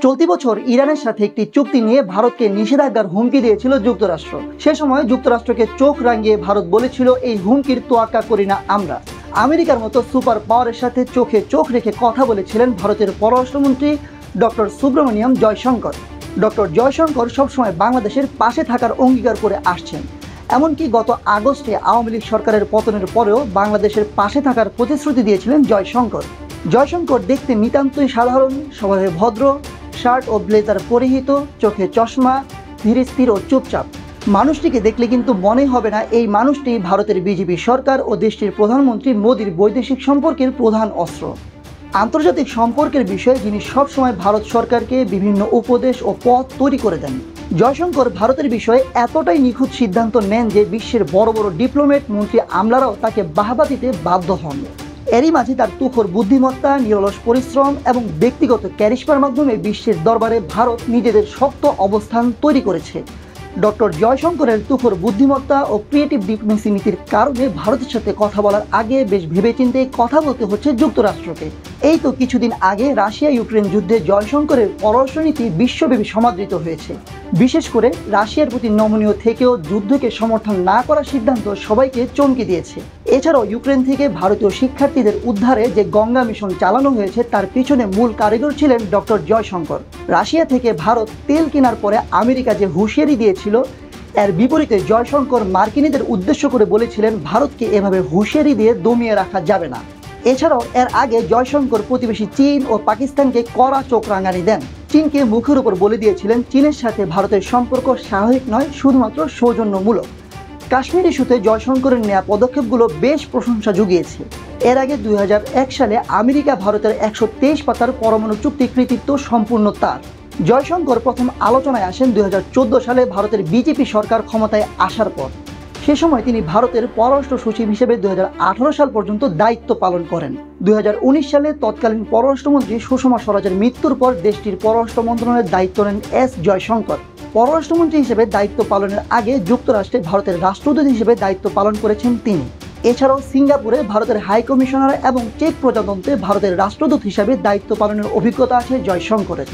চলতি বছর ইরানের সাথে একটি চুক্তি নিয়ে ভারতকে নিষেধাজ্ঞার হুমকি দিয়েছিল যুক্তরাষ্ট্র। সে সময় যুক্তরাষ্ট্রকে চোখ রাঙিয়ে ভারত বলেছিল, এই হুমকির তোয়াক্কা করি না আমরা। আমেরিকার মতো সুপার পাওয়ারের সাথে চোখে চোখ রেখে কথা বলেছিলেন ভারতের পররাষ্ট্রমন্ত্রী ডক্টর সুব্রমণিয়ম জয়শঙ্কর। ডক্টর জয়শঙ্কর সবসময় বাংলাদেশের পাশে থাকার অঙ্গীকার করে আসছেন। এমনকি গত আগস্টে আওয়ামী লীগ সরকারের পতনের পরেও বাংলাদেশের পাশে থাকার প্রতিশ্রুতি দিয়েছিলেন জয়শঙ্কর। জয়শঙ্কর দেখতে নিতান্তই সাধারণ, স্বভাবে ভদ্র, শার্ট ও ব্লেজার পরিহিত, চোখে চশমা, ধীরে স্থির ও চুপচাপ। মানুষটিকে দেখলে কিন্তু মনে হবে না এই মানুষটি ভারতের বিজেপি সরকার ও দেশটির প্রধানমন্ত্রী মোদীর বৈদেশিক সম্পর্কের প্রধান অস্ত্র। আন্তর্জাতিক সম্পর্কের বিষয়ে যিনি সবসময় ভারত সরকারকে বিভিন্ন উপদেশ ও পথ তৈরি করে দেন। জয়শঙ্কর ভারতের বিষয়ে এতটাই নিখুঁত সিদ্ধান্ত নেন যে বিশ্বের বড় বড় ডিপ্লোম্যাট, মন্ত্রী, আমলারাও তাকে বাহবা দিতে বাধ্য হন। এরই মাঝে তার তুখর বুদ্ধিমত্তা, নিরলস পরিশ্রম এবং ব্যক্তিগত ক্যারিশমার মাধ্যমে বিশ্বের দরবারে ভারত নিজেদের শক্ত অবস্থান তৈরি করেছে। ডক্টর জয়শঙ্করের তুখর বুদ্ধিমত্তা ও ক্রিয়েটিভ ডিপ্লোমেসি নীতির কারণে ভারতের সাথে কথা বলার আগে বেশ ভেবেচিন্তে কথা বলতে হচ্ছে যুক্তরাষ্ট্রকে। এই তো কিছুদিন আগে রাশিয়া ইউক্রেন যুদ্ধে জয়শঙ্করের পররাষ্ট্রনীতি বিশ্বব্যাপী সমাদৃত হয়েছে। বিশেষ করে রাশিয়ার প্রতি নমনীয় থেকেও যুদ্ধকে সমর্থন না করার সিদ্ধান্ত সবাইকে চমকে দিয়েছে। এছাড়াও ইউক্রেন থেকে ভারতীয় শিক্ষার্থীদের উদ্ধারে যে গঙ্গা মিশন চালানো হয়েছে তার পিছনে মূল কারিগর ছিলেন ডক্টর জয়শঙ্কর। রাশিয়া থেকে ভারত তেল কেনার পরে আমেরিকা যে হুঁশিয়ারি দিয়েছিল, এর বিপরীতে জয়শঙ্কর মার্কিনীদের উদ্দেশ্য করে বলেছিলেন, ভারতকে এভাবে হুঁশিয়ারি দিয়ে দমিয়ে রাখা যাবে না। এছাড়াও এর আগে জয়শঙ্কর প্রতিবেশী চীন ও পাকিস্তানকে কড়া চোখ রাঙানি দেন। চীনকে মুখের উপর বলে দিয়েছিলেন, চীনের সাথে ভারতের সম্পর্ক স্বাভাবিক নয়, শুধুমাত্র সৌজন্যমূলক। কাশ্মীর ইস্যুতে জয়শঙ্করের নেওয়া পদক্ষেপগুলো বেশ প্রশংসা জুগিয়েছে। এর আগে 2001 সালে আমেরিকা ভারতের 123 পাতার পরমাণু চুক্তি কৃতিত্ব সম্পূর্ণ তার। জয়শঙ্কর প্রথম আলোচনায় আসেন 2014 সালে ভারতের বিজেপি সরকার ক্ষমতায় আসার পর। সে সময় তিনি ভারতের পররাষ্ট্র সচিব হিসেবে 2018 সাল পর্যন্ত দায়িত্ব পালন করেন। 2019 সালে তৎকালীন পররাষ্ট্রমন্ত্রী সুষমা স্বরাজের মৃত্যুর পর দেশটির পররাষ্ট্র মন্ত্রণালয়ের দায়িত্ব নেন এস জয়শঙ্কর। পররাষ্ট্রমন্ত্রী হিসেবে দায়িত্ব পালনের আগে যুক্তরাষ্ট্রে ভারতের রাষ্ট্রদূত হিসেবে দায়িত্ব পালন করেছেন তিনি। এছাড়াও সিঙ্গাপুরে ভারতের হাই কমিশনার এবং চেক প্রজাতন্ত্রে ভারতের রাষ্ট্রদূত হিসেবে দায়িত্ব পালনের অভিজ্ঞতা আছে জয়শঙ্করের।